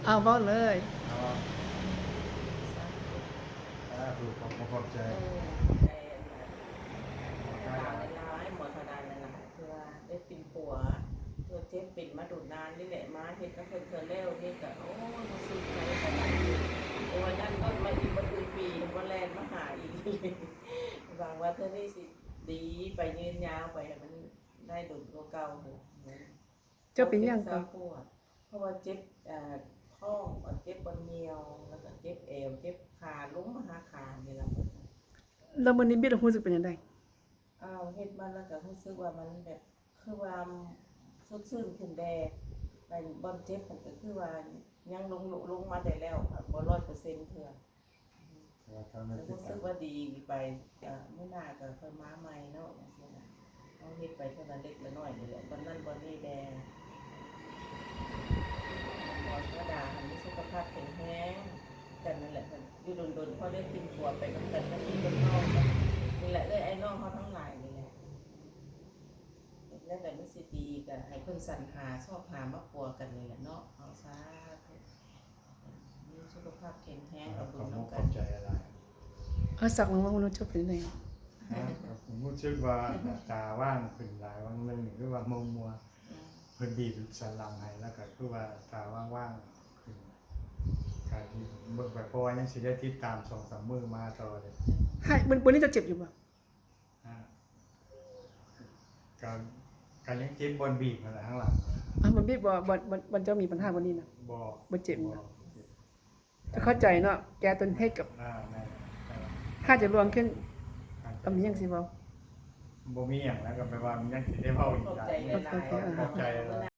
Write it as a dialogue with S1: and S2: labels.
S1: เอาเว้าเลย
S2: เอาถูกความขอบใจ
S3: หมอธดาหลายหมอธดาหลายคือว่าได้ปิ่นปัวตัวเจ็บปิ่นมาดูนานนี่แหละมาเห็ดก็เพิ่นเธอเร็วนี่ก็โอ้รู้สึกใจขนาดนี้โอ้วันนั้นก็มาอีกมาถึงปีวันแลนมาหาอีกหวังว่าเธอนี่สิดีไปยืนยาวไปให้มันได้ดุลกว่าเก่าหมด
S1: เจ้าเป็นหยังก่อน
S3: เพราะว่าเจ็บท้องเจ็บบนเนียวแล้วก็เจ็บเอวเจ็บขาล้มมาหาขานี่ล่ะ
S1: แล้วมื้อนี้บิดรู้สึกเป็นจังได๋
S3: เฮ็ดมาแล้วก็รู้สึกว่ามันแบบคือว่าสดชื่นขึ้นแดไปบ่เจ็บมันก็คือว่ายังลงมาได้แล้วบ่100%เทื่อรู้สึกว่าดีไปมื้อหน้าก็ค่อยมาใหม่เนาะจังซี่นะเอาเฮ็ดไปเท่านั้นเล็กละน้อยนี่แหละบ่นั้นบ่นี่แดหมอธดาให้มีสุขภาพแข็งแรงกันนั่นแหละอยู่ดนๆพอได้กินขวดไปนำกันมันมีคนน้องนี่แหละไอ้น้องเขาทั้งหลายนี่แหละแล้วแต่มันสิดีก็ให้เพิ่นสรรหาชอบหามาปัวกันนี่แหละเนาะเอาซะมีสุขภาพแข็งแรงกับบุญ
S2: ข
S3: นำ
S2: อ
S3: กับ น
S2: ใจอะไร
S1: เอาสักลงว่าบ่รู้เจ้าเป็นจังได๋
S2: ผมรู้สึกว่าตาว่างขึ้นหลายวันนึงคือว่ามัวเพิ่นบีบสันหลังให้แล้วก็คือว่าตาว่างๆขึ้นการที่เบิ่งไปเพราะว่ายังสิได้ติดตาม2-3มื้อมาต่อเลย
S1: ให้มื้อนี้เจ้าเจ็บอยู่บ่
S2: การยังเจ็บบนบีบนั่นแหละข้างหลัง
S1: มันบิดบ่เจ้ามีปัญหาวันนี้นะ
S2: บ่
S1: บ่เจ็บนะจะเข้าใจเนาะแกตนเฮ็ดกับ
S2: แม่
S1: ถ้าจะรวมขึ้นก็มีหยังสิเว้า
S2: บ่มีหยังแล้วก็แปลว่ามันยังสิได้เว้าอีก
S3: ขอบ
S2: หลาย
S3: ใจหลายๆ
S2: ขอบใจหลาย